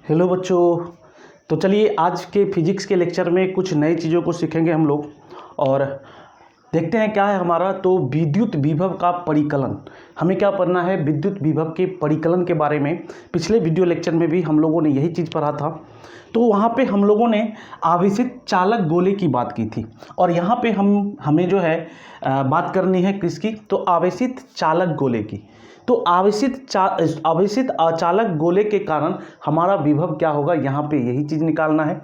Hello बच्चों। तो चलिए आज के फिजिक्स के लेक्चर में कुछ नई चीज़ों को सीखेंगे हम लोग और देखते हैं क्या है हमारा। तो विद्युत विभव का परिकलन, हमें क्या पढ़ना है? विद्युत विभव के परिकलन के बारे में पिछले वीडियो लेक्चर में भी हम लोगों ने यही चीज़ पढ़ा था। तो वहाँ पे हम लोगों ने आवेशित चालक गोले की बात की थी और यहाँ पे हमें जो है बात करनी है किसकी? तो आवेशित चालक गोले की। तो आवेशित अचालक गोले के कारण हमारा विभव क्या होगा, यहाँ पे यही चीज़ निकालना है।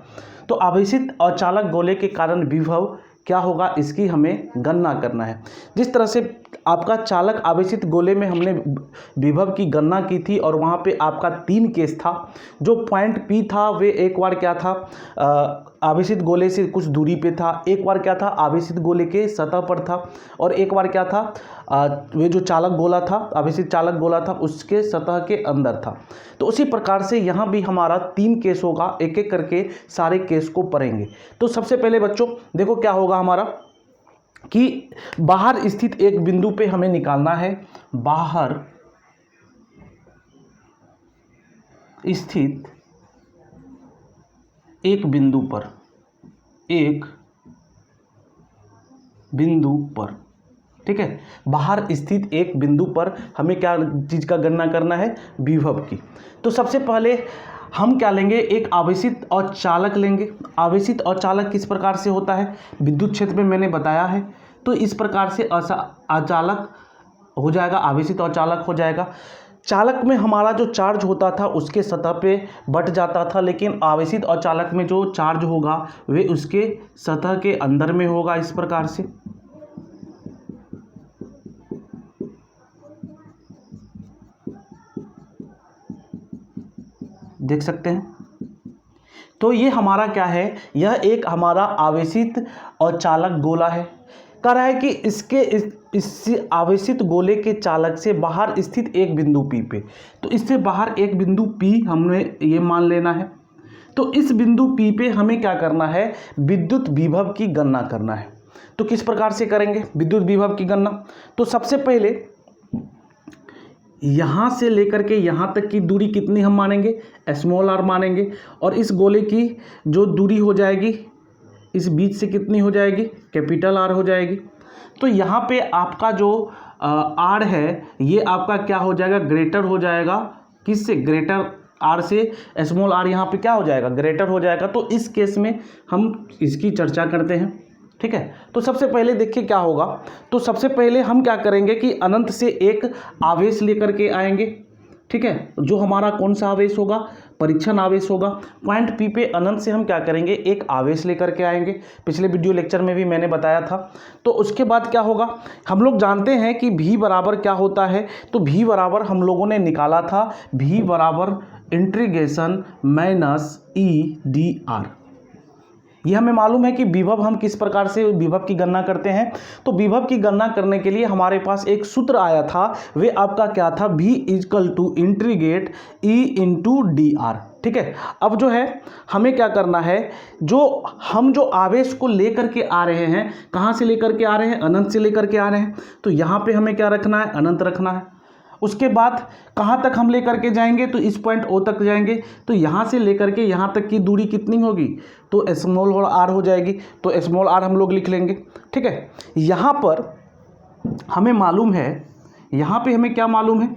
तो आवेशित अचालक गोले के कारण विभव क्या होगा, इसकी हमें गणना करना है। जिस तरह से आपका चालक आवेशित गोले में हमने विभव की गणना की थी और वहाँ पे आपका 3 केस था। जो पॉइंट P था वे एक बार क्या था, आवेशित गोले से कुछ दूरी पे था, एक बार क्या था आवेशित गोले के सतह पर था और एक बार क्या था वे जो चालक गोला था, आवेशित चालक गोला था उसके सतह के अंदर था। तो उसी प्रकार से यहाँ भी हमारा 3 केस होगा, एक एक करके सारे केस को पढ़ेंगे। तो सबसे पहले बच्चों देखो क्या होगा हमारा कि बाहर स्थित एक बिंदु पे हमें निकालना है। बाहर स्थित एक बिंदु पर, ठीक है, बाहर स्थित एक बिंदु पर हमें क्या चीज का गणना करना है? विभव की। तो सबसे पहले हम क्या लेंगे? एक आवेशित और चालक लेंगे। आवेशित और चालक किस प्रकार से होता है? विद्युत क्षेत्र में मैंने बताया है। तो इस प्रकार से अचालक हो जाएगा, आवेशित और चालक हो जाएगा। चालक में हमारा जो चार्ज होता था उसके सतह पे बट जाता था, लेकिन आवेशित और चालक में जो चार्ज होगा वे उसके सतह के अंदर में होगा। इस प्रकार से देख सकते हैं। तो ये हमारा क्या है? यह एक हमारा आवेशित और चालक गोला है। कह रहा है कि इस आवेशित गोले के चालक से बाहर स्थित एक बिंदु P पे, तो इससे बाहर एक बिंदु P हमने ये मान लेना है। तो इस बिंदु P पे हमें क्या करना है? विद्युत विभव की गणना करना है। तो किस प्रकार से करेंगे विद्युत विभव की गणना? तो सबसे पहले यहाँ से लेकर के यहाँ तक की दूरी कितनी हम मानेंगे? स्मॉल r मानेंगे। और इस गोले की जो दूरी हो जाएगी इस बीच से कितनी हो जाएगी? कैपिटल R हो जाएगी। तो यहाँ पे आपका जो R है ये आपका क्या हो जाएगा? ग्रेटर हो जाएगा। किससे? ग्रेटर R से। स्मॉल r यहाँ पे क्या हो जाएगा? ग्रेटर हो जाएगा। तो इस केस में हम इसकी चर्चा करते हैं, ठीक है। तो सबसे पहले देखिए क्या होगा। तो सबसे पहले हम क्या करेंगे कि अनंत से एक आवेश लेकर के आएंगे, ठीक है। जो हमारा कौन सा आवेश होगा? परीक्षण आवेश होगा। पॉइंट P पे अनंत से हम क्या करेंगे? एक आवेश लेकर के आएंगे। पिछले वीडियो लेक्चर में भी मैंने बताया था। तो उसके बाद क्या होगा? हम लोग जानते हैं कि V बराबर क्या होता है। तो V बराबर हम लोगों ने निकाला था, V बराबर इंटीग्रेशन माइनस EdR। ये हमें मालूम है कि विभव हम किस प्रकार से विभव की गणना करते हैं। तो विभव की गणना करने के लिए हमारे पास एक सूत्र आया था, वे आपका क्या था? V equal to integrate E into DR, ठीक है। अब जो है हमें क्या करना है? हम जो आवेश को लेकर के आ रहे हैं, कहाँ से लेकर के आ रहे हैं? अनंत से लेकर के आ रहे हैं। तो यहाँ पे हमें क्या रखना है? अनंत रखना है। उसके बाद कहाँ तक हम लेकर के जाएंगे? तो इस पॉइंट O तक जाएंगे। तो यहाँ से लेकर के यहाँ तक की दूरी कितनी होगी? तो स्मॉल r हो जाएगी। तो स्मॉल r हम लोग लिख लेंगे, ठीक है। यहाँ पर हमें मालूम है, यहाँ पे हमें क्या मालूम है?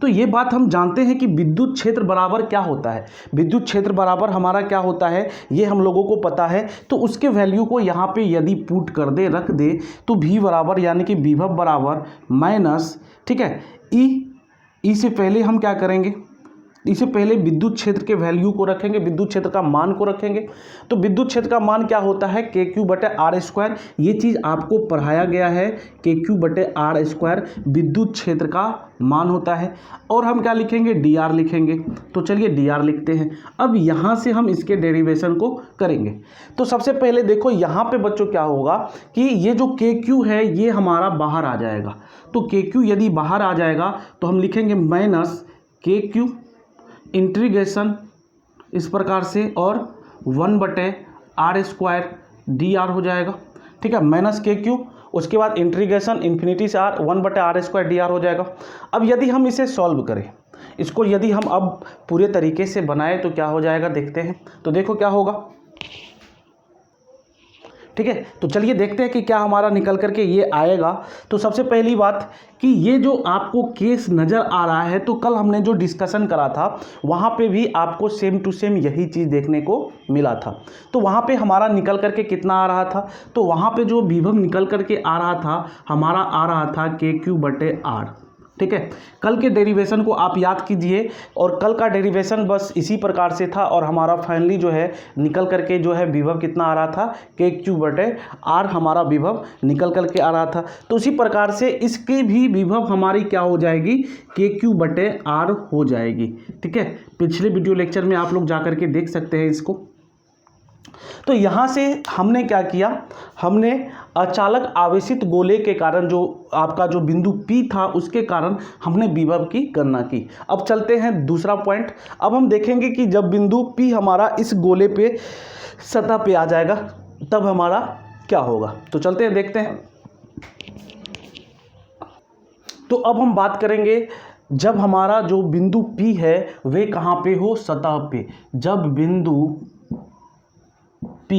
तो ये बात हम जानते हैं कि विद्युत क्षेत्र बराबर क्या होता है। विद्युत क्षेत्र बराबर हमारा क्या होता है ये हम लोगों को पता है। तो उसके वैल्यू को यहाँ पे यदि पुट कर दे, रख दे, तो V बराबर यानी कि विभव बराबर माइनस, ठीक है, ई से पहले हम क्या करेंगे? इससे पहले विद्युत क्षेत्र के वैल्यू को रखेंगे, विद्युत क्षेत्र का मान को रखेंगे। तो विद्युत क्षेत्र का मान क्या होता है? KQ/R²। ये चीज़ आपको पढ़ाया गया है। KQ/R² विद्युत क्षेत्र का मान होता है। और हम क्या लिखेंगे? DR लिखेंगे। तो चलिए DR लिखते हैं। अब यहाँ से हम इसके डेरिवेशन को करेंगे। तो सबसे पहले देखो यहाँ पे बच्चों क्या होगा कि ये जो KQ है ये हमारा बाहर आ जाएगा। तो KQ यदि बाहर आ जाएगा तो हम लिखेंगे माइनस KQ इंटीग्रेशन इस प्रकार से और 1/R² DR हो जाएगा, ठीक है, माइनस KQ। उसके बाद इंटीग्रेशन इन्फिनिटी से R 1/R² DR हो जाएगा। अब यदि हम इसे सॉल्व करें, इसको यदि हम अब पूरे तरीके से बनाए तो क्या हो जाएगा देखते हैं। तो देखो क्या होगा, ठीक है। तो चलिए देखते हैं कि क्या हमारा निकल करके ये आएगा। तो सबसे पहली बात कि ये जो आपको केस नज़र आ रहा है, तो कल हमने जो डिस्कशन करा था वहाँ पे भी आपको सेम टू सेम यही चीज़ देखने को मिला था। तो वहाँ पे हमारा निकल करके कितना आ रहा था, तो वहाँ पे जो विभव निकल करके आ रहा था हमारा आ रहा था KQ/R, ठीक है। कल के डेरिवेशन को आप याद कीजिए, और कल का डेरिवेशन बस इसी प्रकार से था, और हमारा फाइनली जो है निकल करके जो है विभव कितना आ रहा था, KQ/R हमारा विभव निकल करके आ रहा था। तो उसी प्रकार से इसकी भी विभव हमारी क्या हो जाएगी, KQ/R हो जाएगी, ठीक है। पिछले वीडियो लेक्चर में आप लोग जा करके देख सकते हैं इसको। तो यहाँ से हमने क्या किया, हमने अचालक आवेशित गोले के कारण जो आपका जो बिंदु P था उसके कारण हमने विभव की गणना की। अब चलते हैं दूसरा पॉइंट। अब हम देखेंगे कि जब बिंदु P हमारा इस गोले पे सतह पे आ जाएगा तब हमारा क्या होगा। तो चलते हैं देखते हैं। तो अब हम बात करेंगे जब हमारा जो बिंदु P है वे कहाँ पे हो, सतह पे। जब बिंदु P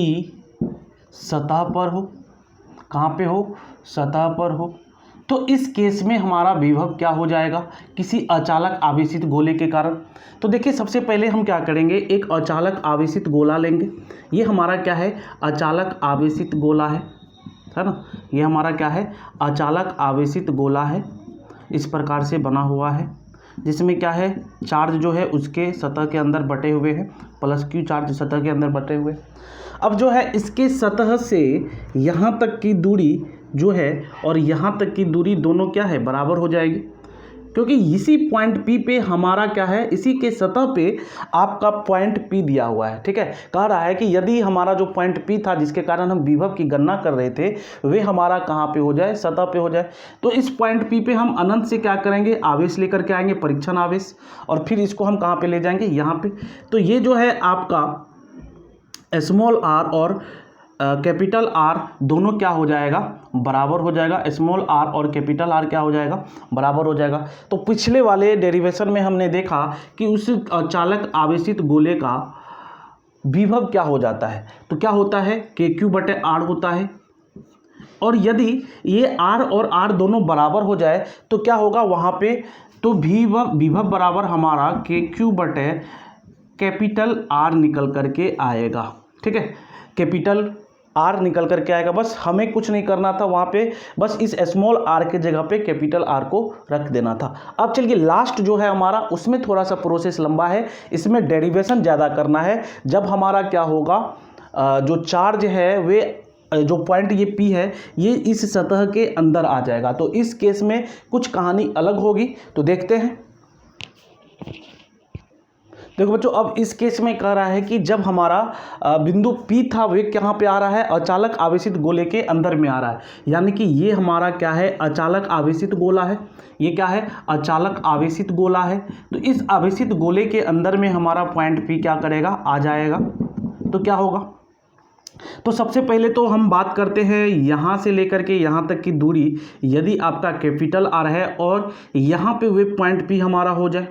सतह पर हो, कहाँ पे हो, सतह पर हो, तो इस केस में हमारा विभव क्या हो जाएगा, किसी अचालक आवेशित गोले के कारण। तो देखिए सबसे पहले हम क्या करेंगे, एक अचालक आवेशित गोला लेंगे। ये हमारा क्या है, अचालक आवेशित गोला है ना। ये हमारा क्या है, अचालक आवेशित गोला है, इस प्रकार से बना हुआ है, जिसमें क्या है, चार्ज जो है उसके सतह के अंदर बटे हुए हैं, +Q चार्ज सतह के अंदर बटे हुए। अब जो है इसके सतह से यहाँ तक की दूरी जो है और यहाँ तक की दूरी दोनों क्या है, बराबर हो जाएगी, क्योंकि इसी पॉइंट P पे हमारा क्या है, इसी के सतह पे आपका पॉइंट P दिया हुआ है, ठीक है। कह रहा है कि यदि हमारा जो पॉइंट P था जिसके कारण हम विभव की गणना कर रहे थे वे हमारा कहाँ पे हो जाए, सतह पे हो जाए। तो इस पॉइंट P पे हम अनंत से क्या करेंगे, आवेश लेकर के आएंगे, परीक्षण आवेश, और फिर इसको हम कहाँ पे ले जाएंगे, यहाँ पे। तो ये जो है आपका स्मॉल r और कैपिटल R दोनों क्या हो जाएगा, बराबर हो जाएगा। स्मॉल r और कैपिटल R क्या हो जाएगा, बराबर हो जाएगा। तो पिछले वाले डेरिवेशन में हमने देखा कि उस चालक आवेशित गोले का विभव क्या हो जाता है, तो क्या होता है, KQ/R होता है। और यदि ये R और R दोनों बराबर हो जाए तो क्या होगा वहाँ पे, तो विभव बराबर हमारा KQ/R निकल करके आएगा, ठीक है। कैपिटल R निकल करके आएगा। बस हमें कुछ नहीं करना था वहाँ पे, बस इस स्मॉल r के जगह पे कैपिटल R को रख देना था। अब चलिए लास्ट जो है हमारा, उसमें थोड़ा सा प्रोसेस लंबा है, इसमें डेरिवेशन ज़्यादा करना है। जब हमारा क्या होगा, जो चार्ज है वे जो पॉइंट ये P है ये इस सतह के अंदर आ जाएगा, तो इस केस में कुछ कहानी अलग होगी। तो देखते हैं। देखो बच्चों, अब इस केस में कह रहा है कि जब हमारा बिंदु P था वे कहाँ पे आ रहा है, अचालक आवेशित गोले के अंदर में आ रहा है, यानी कि ये हमारा क्या है, अचालक आवेशित गोला है। ये क्या है, अचालक आवेशित गोला है। तो इस आवेशित गोले के अंदर में हमारा पॉइंट P क्या करेगा, आ जाएगा। तो क्या होगा, तो सबसे पहले तो हम बात करते हैं यहाँ से लेकर के यहाँ तक की दूरी, यदि आपका कैपिटल R है और यहाँ पे वे पॉइंट P हमारा हो जाए,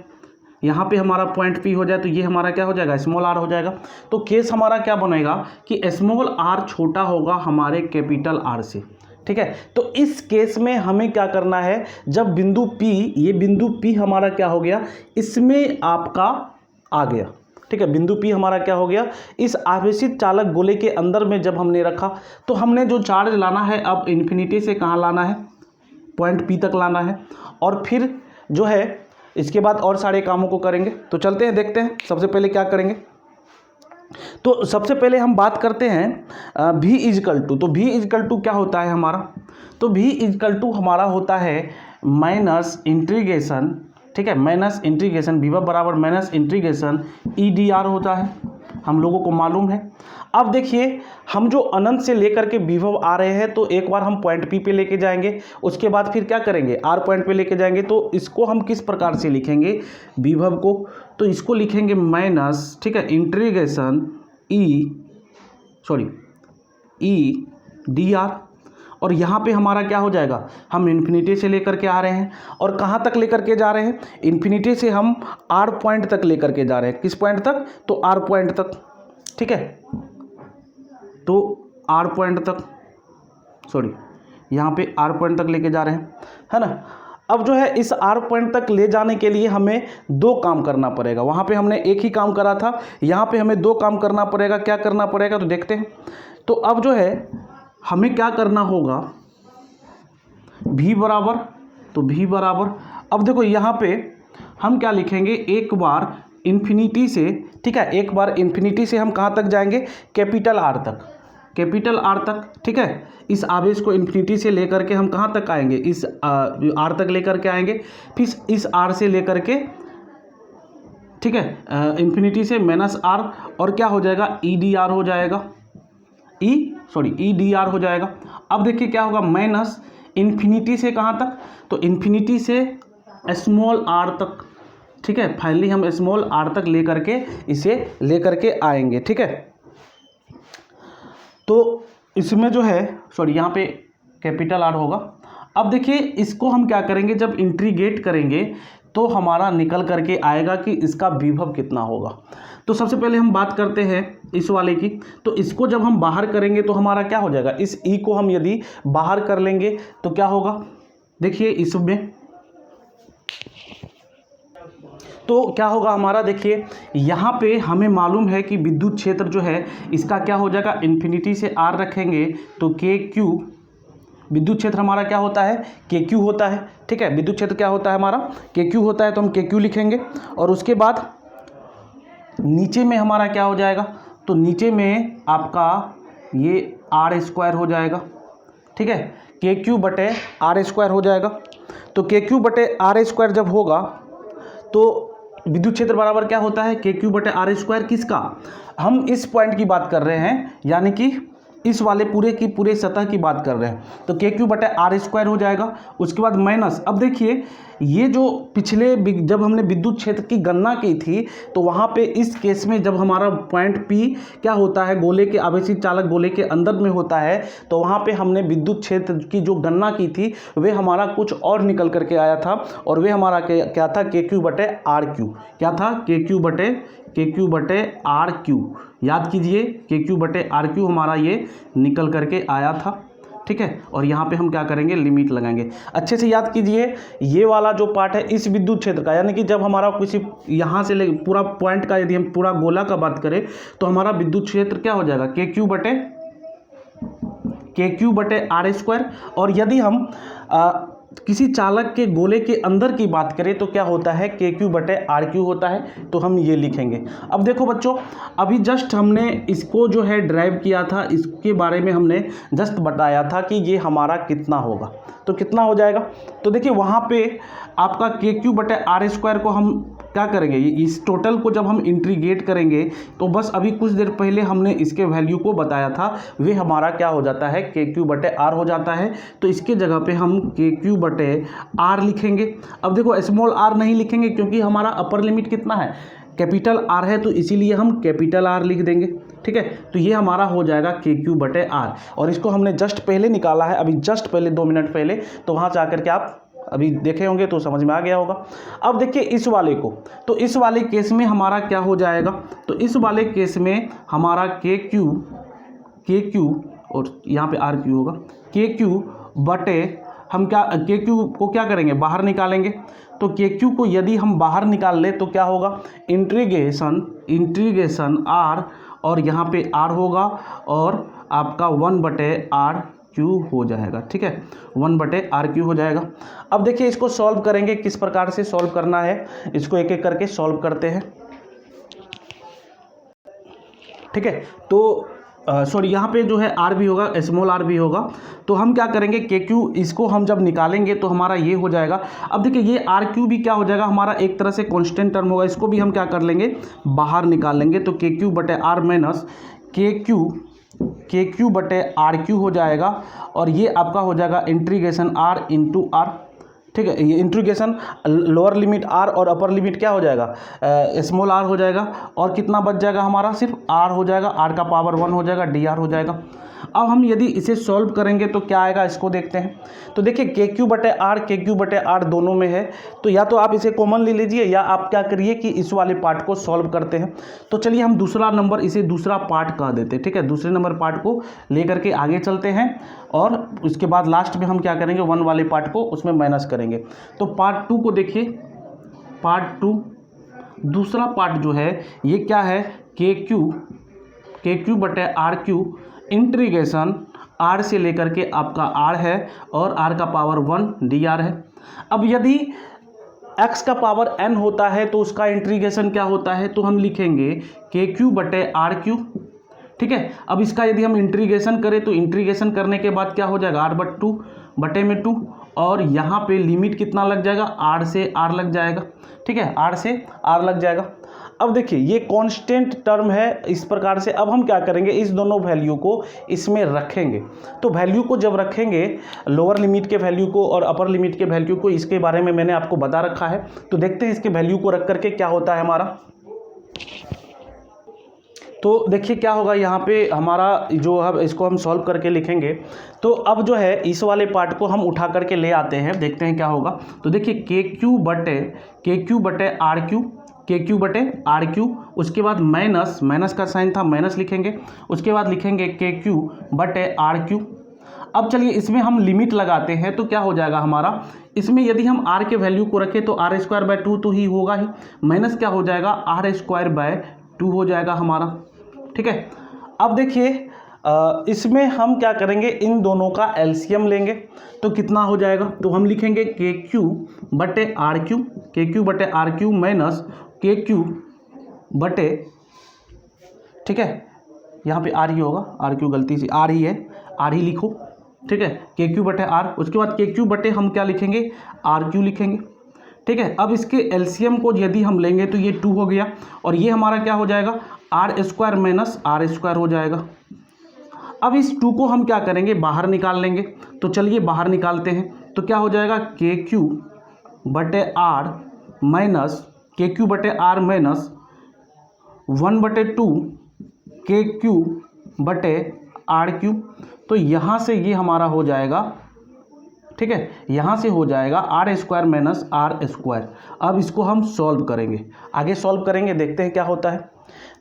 यहाँ पे हमारा पॉइंट P हो जाए, तो ये हमारा क्या हो जाएगा, स्मॉल r हो जाएगा। तो केस हमारा क्या बनेगा कि स्मॉल r छोटा होगा हमारे कैपिटल R से, ठीक है। तो इस केस में हमें क्या करना है, जब बिंदु P, ये बिंदु P हमारा क्या हो गया, इसमें आपका आ गया, ठीक है। बिंदु P हमारा क्या हो गया, इस आवेशित चालक गोले के अंदर में जब हमने रखा, तो हमने जो चार्ज लाना है अब इन्फिनिटी से कहाँ लाना है, पॉइंट P तक लाना है, और फिर जो है इसके बाद और सारे कामों को करेंगे। तो चलते हैं देखते हैं सबसे पहले क्या करेंगे। तो सबसे पहले हम बात करते हैं V इजकल टू। तो V इजकल टू क्या होता है हमारा, तो V इजकल टू हमारा होता है माइनस इंटीग्रेशन, ठीक है, माइनस इंटीग्रेशन विभव बराबर माइनस इंटीग्रेशन EdR होता है, हम लोगों को मालूम है। अब देखिए हम जो अनंत से लेकर के विभव आ रहे हैं, तो एक बार हम पॉइंट P पे लेके जाएंगे, उसके बाद फिर क्या करेंगे, R पॉइंट पे लेके जाएंगे। तो इसको हम किस प्रकार से लिखेंगे विभव को, तो इसको लिखेंगे माइनस, ठीक है, इंटीग्रेशन EdR, और यहाँ पे हमारा क्या हो जाएगा, हम इन्फिनिटी से लेकर के आ रहे हैं और कहाँ तक लेकर के जा रहे हैं, इन्फिनिटी से हम आर पॉइंट तक लेकर के जा रहे हैं। किस पॉइंट तक, तो आर पॉइंट तक, ठीक है, तो आर पॉइंट तक, सॉरी यहाँ पे आर पॉइंट तक लेके जा रहे हैं, है ना। अब जो है इस आर पॉइंट तक ले जाने के लिए हमें दो काम करना पड़ेगा। वहाँ पे हमने एक ही काम करा था, यहाँ पे हमें दो काम करना पड़ेगा। क्या करना पड़ेगा, तो देखते हैं। तो अब जो है हमें क्या करना होगा, v बराबर, तो v बराबर, अब देखो यहाँ पे हम क्या लिखेंगे, एक बार इन्फिनिटी से, ठीक है, एक बार इन्फिनिटी से हम कहाँ तक जाएंगे, कैपिटल आर तक, कैपिटल आर तक, ठीक है। इस आवेश को इन्फिनिटी से लेकर के हम कहाँ तक आएंगे, इस आर तक लेकर के आएंगे, फिर इस आर से लेकर के, ठीक है, इन्फिनिटी से माइनस आर, और क्या हो जाएगा, ई डी आर हो जाएगा, ई डी आर हो जाएगा। अब देखिए क्या होगा, माइनस इन्फिनिटी से कहाँ तक, तो इन्फिनिटी से स्मॉल आर तक, ठीक है। फाइनली हम स्मॉल आर तक लेकर के इसे लेकर के आएंगे, ठीक है। तो इसमें जो है, सॉरी यहाँ पे कैपिटल आर होगा। अब देखिए इसको हम क्या करेंगे, जब इंटीग्रेट करेंगे तो हमारा निकल करके आएगा कि इसका विभव कितना होगा। तो सबसे पहले हम बात करते हैं इस वाले की। तो इसको जब हम बाहर करेंगे तो हमारा क्या हो जाएगा, इस ई को हम यदि बाहर कर लेंगे तो क्या होगा, देखिए इसमें तो क्या होगा हमारा, देखिए यहाँ पे हमें मालूम है कि विद्युत क्षेत्र जो है इसका क्या हो जाएगा, इन्फिनिटी से आर रखेंगे तो के क्यू, विद्युत क्षेत्र हमारा क्या होता है, के क्यू होता है, ठीक है। विद्युत क्षेत्र क्या होता है हमारा, के क्यू होता है, तो हम के क्यू लिखेंगे। और उसके बाद नीचे में हमारा क्या हो जाएगा, तो नीचे में आपका ये आर स्क्वायर हो जाएगा, ठीक है, के क्यू बटे आर स्क्वायर हो जाएगा। तो के क्यू बटे आर स्क्वायर जब होगा तो विद्युत क्षेत्र बराबर क्या होता है, के क्यू बटे आर स्क्वायर, किसका, हम इस पॉइंट की बात कर रहे हैं, यानी कि इस वाले पूरे की पूरे सतह की बात कर रहे हैं। तो के क्यू बटे आर स्क्वायर हो जाएगा। उसके बाद माइनस, अब देखिए ये जो पिछले जब हमने विद्युत क्षेत्र की गणना की थी तो वहाँ पे इस केस में जब हमारा पॉइंट पी क्या होता है, गोले के आवेशित चालक गोले के अंदर में होता है, तो वहाँ पे हमने विद्युत क्षेत्र की जो गणना की थी वे हमारा कुछ और निकल करके आया था, और वे हमारा क्या था, के क्यू बटे आर क्यू, क्या था, के क्यू बटे आर क्यू, याद कीजिए के क्यू बटे आर क्यू हमारा ये निकल करके आया था, ठीक है। और यहाँ पे हम क्या करेंगे, लिमिट लगाएंगे। अच्छे से याद कीजिए, ये वाला जो पार्ट है इस विद्युत क्षेत्र का, यानी कि जब हमारा किसी यहाँ से ले पूरा पॉइंट का यदि हम पूरा गोला का बात करें तो हमारा विद्युत क्षेत्र क्या हो जाएगा, के क्यू बटे आर स्क्वायर। और यदि हम किसी चालक के गोले के अंदर की बात करें तो क्या होता है, के क्यू बटे आर क्यू होता है, तो हम ये लिखेंगे। अब देखो बच्चों, अभी जस्ट हमने इसको जो है ड्राइव किया था, इसके बारे में हमने जस्ट बताया था कि ये हमारा कितना होगा, तो कितना हो जाएगा। तो देखिए वहाँ पे आपका के क्यू बटे आर स्क्वायर को हम क्या करेंगे, इस टोटल को जब हम इंटीग्रेट करेंगे तो बस अभी कुछ देर पहले हमने इसके वैल्यू को बताया था, वे हमारा क्या हो जाता है, के क्यू बटे आर हो जाता है। तो इसके जगह पे हम के क्यू बटे आर लिखेंगे। अब देखो स्मॉल आर नहीं लिखेंगे क्योंकि हमारा अपर लिमिट कितना है, कैपिटल आर है, तो इसीलिए हम कैपिटल आर लिख देंगे, ठीक है। तो ये हमारा हो जाएगा के क्यू बटे आर, और इसको हमने जस्ट पहले निकाला है, अभी जस्ट पहले 2 मिनट पहले, तो वहाँ जाकर के आप अभी देखे होंगे तो समझ में आ गया होगा। अब देखिए इस वाले को, तो इस वाले केस में हमारा क्या हो जाएगा, तो इस वाले केस में हमारा के क्यू और यहाँ पे आर क्यू होगा, के क्यू बटे हम क्या, के क्यू को क्या करेंगे, बाहर निकालेंगे। तो के क्यू को यदि हम बाहर निकाल ले तो क्या होगा, इंटीग्रेशन आर, और यहाँ पे आर होगा, और आपका 1/r क्यू हो जाएगा, ठीक है, 1/r क्यू हो जाएगा। अब देखिए इसको सॉल्व करेंगे, किस प्रकार से सॉल्व करना है, इसको एक एक करके सॉल्व करते हैं, ठीक है। तो सॉरी यहाँ पे जो है आर भी होगा, स्मॉल आर भी होगा। तो हम क्या करेंगे, के क्यू इसको हम जब निकालेंगे तो हमारा ये हो जाएगा। अब देखिए ये आर क्यू भी क्या हो जाएगा, हमारा एक तरह से कांस्टेंट टर्म होगा, इसको भी हम क्या कर लेंगे, बाहर निकाल लेंगे। तो के क्यू बटे आर माइनस के क्यू बटे आर क्यू हो जाएगा, और ये आपका हो जाएगा इंटीग्रेशन आर इंटू आर, ठीक है। ये इंटीग्रेशन लोअर लिमिट आर और अपर लिमिट क्या हो जाएगा, स्मॉल आर हो जाएगा, और कितना बच जाएगा हमारा, सिर्फ आर हो जाएगा, आर का पावर 1 हो जाएगा, डी आर हो जाएगा। अब हम यदि इसे सॉल्व करेंगे तो क्या आएगा, इसको देखते हैं। तो देखिए KQ/R दोनों में है, तो या तो आप इसे कॉमन ले लीजिए या आप क्या करिए कि इस वाले पार्ट को सॉल्व करते हैं। तो चलिए हम दूसरा नंबर, इसे दूसरा पार्ट कह देते हैं, ठीक है। दूसरे नंबर पार्ट को लेकर के आगे चलते हैं और उसके बाद लास्ट में हम क्या करेंगे, 1 वाले पार्ट को उसमें माइनस करेंगे। तो पार्ट 2 को देखिए, पार्ट 2 दूसरा पार्ट जो है ये क्या है, KQ/RQ इंटीग्रेशन R से लेकर के आपका R है और R का पावर 1 dr है। अब यदि x का पावर n होता है तो उसका इंटीग्रेशन क्या होता है, तो हम लिखेंगे KQ/RQ, ठीक है। अब इसका यदि हम इंटीग्रेशन करें तो इंटीग्रेशन करने के बाद क्या हो जाएगा, R/2 और यहाँ पे लिमिट कितना लग जाएगा, R से R लग जाएगा, ठीक है, R से R लग जाएगा। अब देखिए ये कांस्टेंट टर्म है इस प्रकार से। अब हम क्या करेंगे, इस दोनों वैल्यू को इसमें रखेंगे। तो वैल्यू को जब रखेंगे, लोअर लिमिट के वैल्यू को और अपर लिमिट के वैल्यू को, इसके बारे में मैंने आपको बता रखा है। तो देखते हैं इसके वैल्यू को रख करके क्या होता है हमारा। तो देखिए क्या होगा यहाँ पे हमारा, जो अब इसको हम सॉल्व करके लिखेंगे। तो अब जो है इस वाले पार्ट को हम उठा करके ले आते हैं, देखते हैं क्या होगा। तो देखिए KQ/RQ, उसके बाद माइनस का साइन था, माइनस लिखेंगे, उसके बाद लिखेंगे KQ/RQ। अब चलिए इसमें हम लिमिट लगाते हैं तो क्या हो जाएगा हमारा, इसमें यदि हम R के वैल्यू को रखें तो R²/2 तो ही होगा ही, माइनस क्या हो जाएगा, R²/2 हो जाएगा हमारा, ठीक है। अब देखिए इसमें हम क्या करेंगे, इन दोनों का एलसीएम लेंगे तो कितना हो जाएगा, तो हम लिखेंगे KQ/RQ माइनस KQ, ठीक है, यहाँ पे R ही होगा, RQ गलती से R ही है, R ही लिखो, ठीक है, KQ/R। उसके बाद KQ/ हम क्या लिखेंगे, RQ लिखेंगे, ठीक है। अब इसके एलसीएम को यदि हम लेंगे तो ये 2 हो गया और ये हमारा क्या हो जाएगा, R² माइनस R² हो जाएगा। अब इस 2 को हम क्या करेंगे, बाहर निकाल लेंगे। तो चलिए बाहर निकालते हैं, तो क्या हो जाएगा, KQ/R माइनस 1/2 KQ/RQ। तो यहाँ से ये हमारा हो जाएगा, ठीक है, यहाँ से हो जाएगा R² माइनस R²। अब इसको हम सॉल्व करेंगे, आगे सॉल्व करेंगे, देखते हैं क्या होता है।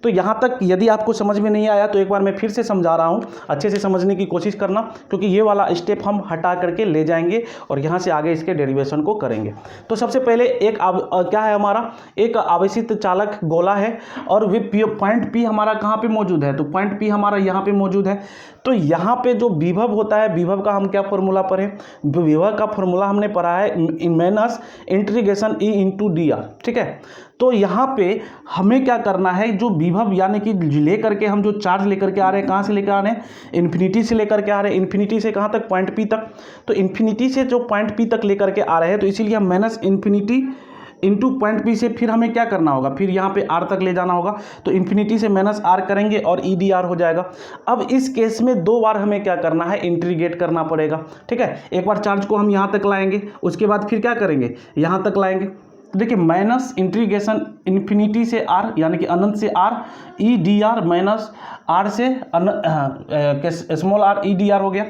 तो यहाँ तक यदि आपको समझ में नहीं आया तो एक बार मैं फिर से समझा रहा हूँ, अच्छे से समझने की कोशिश करना, क्योंकि ये वाला स्टेप हम हटा करके ले जाएंगे और यहाँ से आगे इसके डेरिवेशन को करेंगे। तो सबसे पहले एक क्या है हमारा, एक आवेशित चालक गोला है और वे पॉइंट P हमारा कहाँ पे मौजूद है, तो पॉइंट P हमारा यहाँ पे मौजूद है। तो यहाँ पे जो विभव होता है, विभव का हम क्या फॉर्मूला पढ़े, विभव का फॉर्मूला हमने पढ़ा है minus integration E into dr, ठीक है। तो यहाँ पे हमें क्या करना है, जो विभव यानी कि लेकर के हम जो चार्ज लेकर के आ रहे हैं, कहाँ से लेकर आ रहे हैं, इन्फिनिटी से लेकर के आ रहे हैं, इन्फिनिटी से कहाँ तक, पॉइंट P तक। तो इन्फिनिटी से जो पॉइंट P तक लेकर के आ रहे हैं, तो इसीलिए हम minus infinity into point P से फिर हमें क्या करना होगा, फिर यहाँ पे R तक ले जाना होगा। तो इन्फिनिटी से माइनस R करेंगे और E dr हो जाएगा। अब इस केस में 2 बार हमें क्या करना है, इंटीग्रेट करना पड़ेगा, ठीक है। एक बार चार्ज को हम यहाँ तक लाएंगे, उसके बाद फिर क्या करेंगे, यहाँ तक लाएंगे। तो देखिए माइनस इंटीग्रेशन इन्फिनिटी से R यानी कि अनंत से R E dr minus R से स्मॉल r E dr हो गया।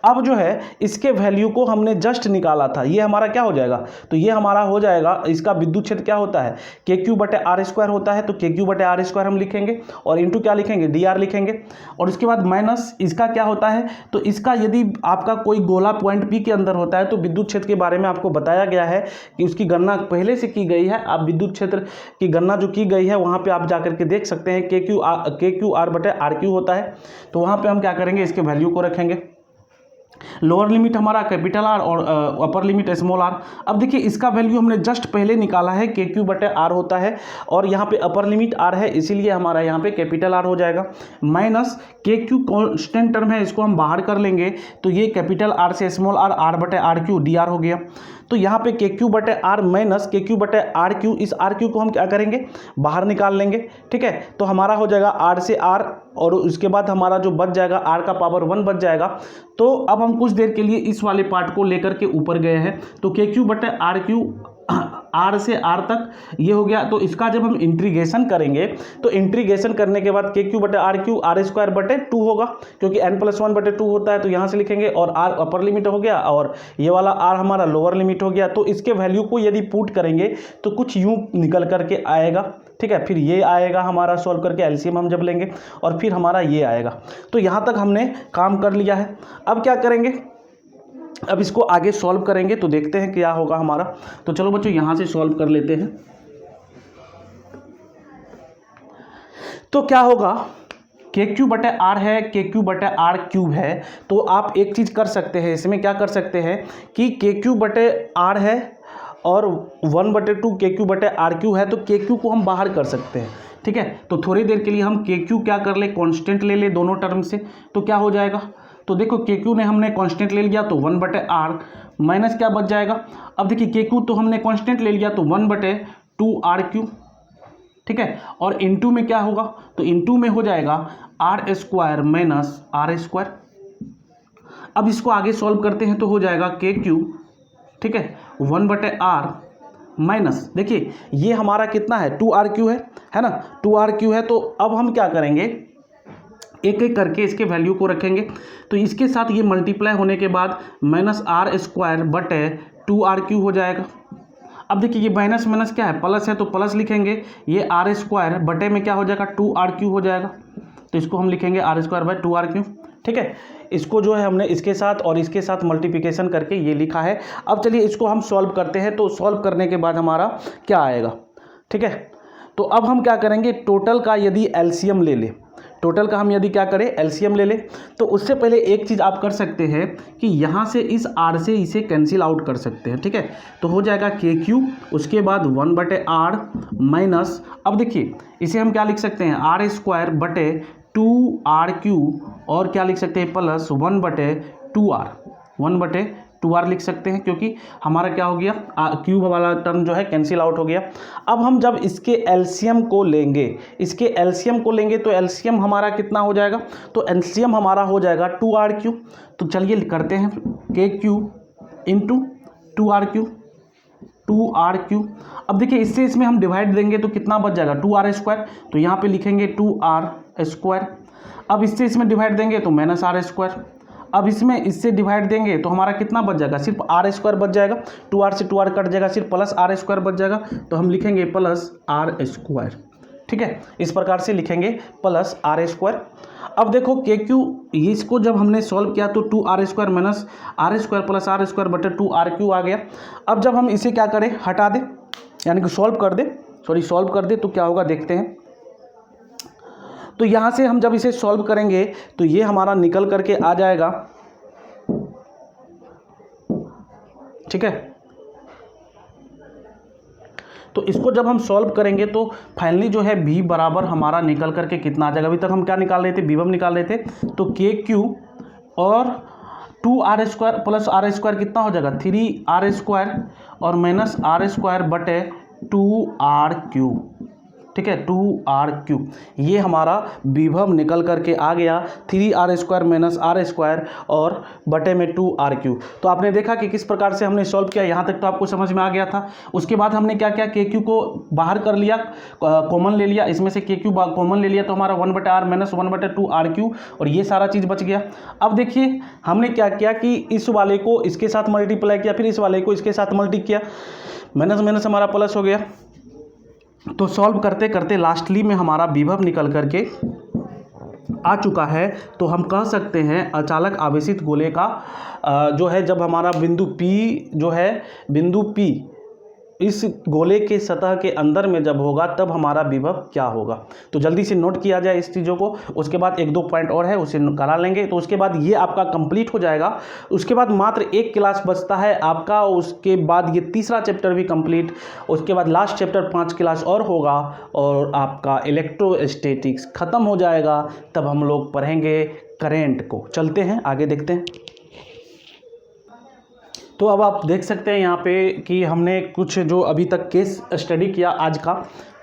अब जो है इसके वैल्यू को हमने जस्ट निकाला था, ये हमारा क्या हो जाएगा, तो ये हमारा हो जाएगा, इसका विद्युत क्षेत्र क्या होता है, KQ/R² होता है। तो KQ/R² हम लिखेंगे और इंटू क्या लिखेंगे, dr लिखेंगे। और उसके बाद माइनस इसका क्या होता है, तो इसका यदि आपका कोई गोला पॉइंट P के अंदर होता है तो विद्युत क्षेत्र के बारे में आपको बताया गया है कि उसकी गणना पहले से की गई है। आप विद्युत क्षेत्र की गणना जो की गई है वहाँ पे आप जाकर के देख सकते हैं, KQ/RQ होता है। तो वहाँ पे हम क्या करेंगे, इसके वैल्यू को रखेंगे। लोअर लिमिट हमारा कैपिटल R और अपर लिमिट स्मॉल r। अब देखिए इसका वैल्यू हमने जस्ट पहले निकाला है, KQ/R होता है और यहाँ पे अपर लिमिट R है, इसीलिए हमारा यहाँ पे कैपिटल R हो जाएगा। माइनस KQ कांस्टेंट टर्म है, इसको हम बाहर कर लेंगे तो ये कैपिटल R से स्मॉल r R/RQ dr हो गया। तो यहाँ पे KQ/R माइनस KQ/RQ, इस RQ को हम क्या करेंगे, बाहर निकाल लेंगे, ठीक है। तो हमारा हो जाएगा R से R और उसके बाद हमारा जो बच जाएगा R का पावर 1 बच जाएगा। तो अब हम कुछ देर के लिए इस वाले पार्ट को लेकर के ऊपर गए हैं। तो KQ/RQ आर से आर तक ये हो गया। तो इसका जब हम इंटीग्रेशन करेंगे तो इंटीग्रेशन करने के बाद के क्यू बटे आर क्यू आर स्क्वायर बटे 2 होगा, क्योंकि n+1 बटे 2 होता है, तो यहाँ से लिखेंगे। और आर अपर लिमिट हो गया और ये वाला आर हमारा लोअर लिमिट हो गया। तो इसके वैल्यू को यदि पुट करेंगे तो कुछ यूँ निकल करके आएगा, ठीक है। फिर ये आएगा हमारा सॉल्व करके, एलसीएम हम जब लेंगे, और फिर हमारा ये आएगा। तो यहाँ तक हमने काम कर लिया है। अब क्या करेंगे, अब इसको आगे सॉल्व करेंगे तो देखते हैं क्या होगा हमारा। तो चलो बच्चों यहाँ से सॉल्व कर लेते हैं। तो क्या होगा, के क्यू बटे आर है, के क्यू बटे आर क्यूब है। तो आप एक चीज़ कर सकते हैं, इसमें क्या कर सकते हैं कि के क्यू बटे आर है और 1/2 के क्यू बटे आर क्यू है, तो के क्यू को हम बाहर कर सकते हैं, ठीक है। तो थोड़ी देर के लिए हम के क्यू क्या कर ले, कांस्टेंट ले ले दोनों टर्म से। तो क्या हो जाएगा, तो देखो के क्यू ने हमने कांस्टेंट ले लिया तो 1/r माइनस क्या बच जाएगा। अब देखिए के क्यू तो हमने कांस्टेंट ले लिया तो 1/2 आर क्यू, ठीक है। और इनटू में क्या होगा, तो इनटू में हो जाएगा r square minus r square. अब इसको आगे सॉल्व करते हैं तो हो जाएगा के क्यू, ठीक है, 1/r माइनस, देखिए ये हमारा कितना है 2r क्यू है ना, 2r क्यू है। तो अब हम क्या करेंगे, एक एक करके इसके वैल्यू को रखेंगे। तो इसके साथ ये मल्टीप्लाई होने के बाद माइनस आर स्क्वायर बटे 2r क्यू हो जाएगा। अब देखिए ये माइनस माइनस क्या है, प्लस है, तो प्लस लिखेंगे। ये आर स्क्वायर बटे में क्या हो जाएगा 2r क्यू हो जाएगा। तो इसको हम लिखेंगे are square by 2r Q, ठीक है। इसको जो है हमने इसके साथ और इसके साथ मल्टीप्लिकेशन करके ये लिखा है। अब चलिए इसको हम सॉल्व करते हैं। तो सॉल्व करने के बाद हमारा क्या आएगा, ठीक है। तो अब हम क्या करेंगे, टोटल का यदि एलसीएम ले ले, टोटल का हम यदि क्या करें एलसीएम ले ले, तो उससे पहले एक चीज़ आप कर सकते हैं कि यहाँ से इस आर से इसे कैंसिल आउट कर सकते हैं, ठीक है। तो हो जाएगा के क्यू, उसके बाद 1/r माइनस, अब देखिए इसे हम क्या लिख सकते हैं, आर स्क्वायर बटे 2r क्यू, और क्या लिख सकते हैं प्लस 1/2r, 1/2r लिख सकते हैं, क्योंकि हमारा क्या हो गया क्यूब वाला टर्म जो है कैंसिल आउट हो गया। अब हम जब इसके एलसीएम को लेंगे, इसके एलसीएम को लेंगे तो एलसीएम हमारा कितना हो जाएगा, तो एलसीएम हमारा हो जाएगा 2r क्यू। तो चलिए करते हैं, के Q into 2r Q, 2r Q. अब देखिए इससे इसमें हम डिवाइड देंगे तो कितना बच जाएगा 2r स्क्वायर, तो यहाँ पे लिखेंगे 2r स्क्वायर। अब इससे इसमें डिवाइड देंगे तो माइनस आर स्क्वायर। अब इसमें इससे डिवाइड देंगे तो हमारा कितना बच जाएगा, सिर्फ आर स्क्वायर बच जाएगा, 2r से 2r कट जाएगा, सिर्फ प्लस आर स्क्वायर बच जाएगा। तो हम लिखेंगे प्लस आर स्क्वायर, ठीक है। इस प्रकार से लिखेंगे प्लस आर स्क्वायर। अब देखो के क्यू, इसको जब हमने सॉल्व किया तो 2r square minus r square plus r square बटे 2r क्यू आ गया। अब जब हम इसे क्या करें, हटा दें, यानी कि सॉल्व कर दे तो क्या होगा देखते हैं। तो यहाँ से हम जब इसे सॉल्व करेंगे तो ये हमारा निकल करके आ जाएगा, ठीक है। तो इसको जब हम सॉल्व करेंगे तो फाइनली जो है b बराबर हमारा निकल करके कितना आ जाएगा। अभी तक हम क्या निकाल रहे थे, b1 निकाल रहे थे। तो के क्यू और 2r square plus r square कितना हो जाएगा 3r स्क्वायर, और माइनस आर स्क्वायर बटे 2r क्यू, ठीक है, 2r क्यू। ये हमारा विभव निकल करके आ गया 3r square minus r square और बटे में 2r क्यू। तो आपने देखा कि किस प्रकार से हमने सॉल्व किया, यहाँ तक तो आपको समझ में आ गया था। उसके बाद हमने क्या किया, के क्यू को बाहर कर लिया, कॉमन ले लिया, इसमें से के क्यू कॉमन ले लिया तो हमारा 1/r माइनस 1/2r क्यू, और ये सारा चीज़ बच गया। अब देखिए हमने क्या किया कि इस वाले को इसके साथ मल्टीप्लाई किया, फिर इस वाले को इसके साथ मल्टी किया, माइनस माइनस हमारा प्लस हो गया। तो सॉल्व करते करते लास्टली में हमारा विभव निकल करके आ चुका है। तो हम कह सकते हैं अचालक आवेशित गोले का जो है, जब हमारा बिंदु P जो है, बिंदु P इस गोले के सतह के अंदर में जब होगा तब हमारा विभव क्या होगा। तो जल्दी से नोट किया जाए इस चीज़ों को, उसके बाद 1-2 पॉइंट और है उसे करा लेंगे। तो उसके बाद ये आपका कंप्लीट हो जाएगा। उसके बाद मात्र एक क्लास बचता है आपका, उसके बाद ये तीसरा चैप्टर भी कंप्लीट, उसके बाद लास्ट चैप्टर 5 क्लास और होगा और आपका इलेक्ट्रोस्टैटिक्स ख़त्म हो जाएगा। तब हम लोग पढ़ेंगे करेंट को। चलते हैं आगे देखते हैं। तो अब आप देख सकते हैं यहाँ पे कि हमने कुछ जो अभी तक केस स्टडी किया आज का,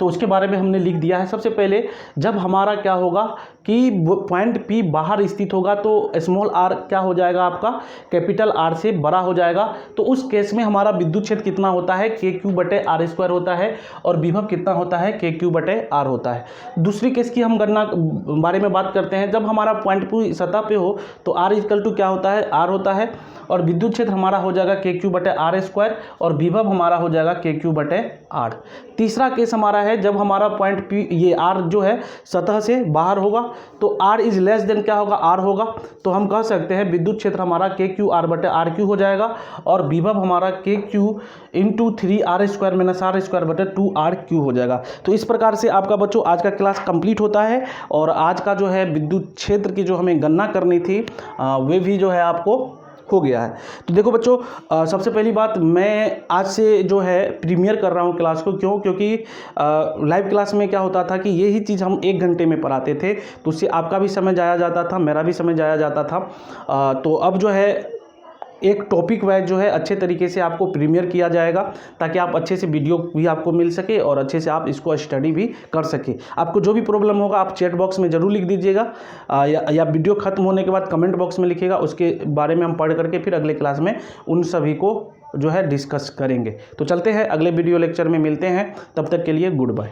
तो उसके बारे में हमने लिख दिया है। सबसे पहले जब हमारा क्या होगा कि पॉइंट P बाहर स्थित होगा तो स्मॉल r क्या हो जाएगा, आपका कैपिटल R से बड़ा हो जाएगा। तो उस केस में हमारा विद्युत क्षेत्र कितना होता है, KQ/R² होता है, और विभव कितना होता है, KQ/R होता है। दूसरी केस की हम गणना बारे में बात करते हैं। जब हमारा पॉइंट P सतह पे हो तो R इक्वल टू क्या होता है, R होता है, और विद्युत क्षेत्र हमारा हो जाएगा KQ/R², और विभव हमारा हो जाएगा KQ/R। तीसरा केस हमारा है जब हमारा पॉइंट P ये R जो है सतह से बाहर होगा तो R इज लेस देन क्या होगा, R होगा। तो हम कह सकते हैं विद्युत क्षेत्र हमारा KQ/R/RQ हो जाएगा, और विभव हमारा KQ × 3R² - R²/2RQ हो जाएगा। तो इस प्रकार से आपका बच्चों आज का क्लास कंप्लीट होता है, और आज का जो है विद्युत क्षेत्र की जो हमें गणना करनी थी वे भी जो है आपको हो गया है। तो देखो बच्चों, सबसे पहली बात, मैं आज से जो है प्रीमियर कर रहा हूँ क्लास को। क्यों? क्योंकि लाइव क्लास में क्या होता था कि यही चीज़ हम 1 घंटे में पढ़ाते थे, तो उससे आपका भी समय जाया जाता था, मेरा भी समय जाया जाता था। तो अब जो है एक टॉपिक वाइज जो है अच्छे तरीके से आपको प्रीमियर किया जाएगा, ताकि आप अच्छे से वीडियो भी आपको मिल सके और अच्छे से आप इसको स्टडी भी कर सके। आपको जो भी प्रॉब्लम होगा आप चैट बॉक्स में ज़रूर लिख दीजिएगा, या वीडियो खत्म होने के बाद कमेंट बॉक्स में लिखिएगा। उसके बारे में हम पढ़ करके फिर अगले क्लास में उन सभी को जो है डिस्कस करेंगे। तो चलते हैं, अगले वीडियो लेक्चर में मिलते हैं, तब तक के लिए गुड बाय।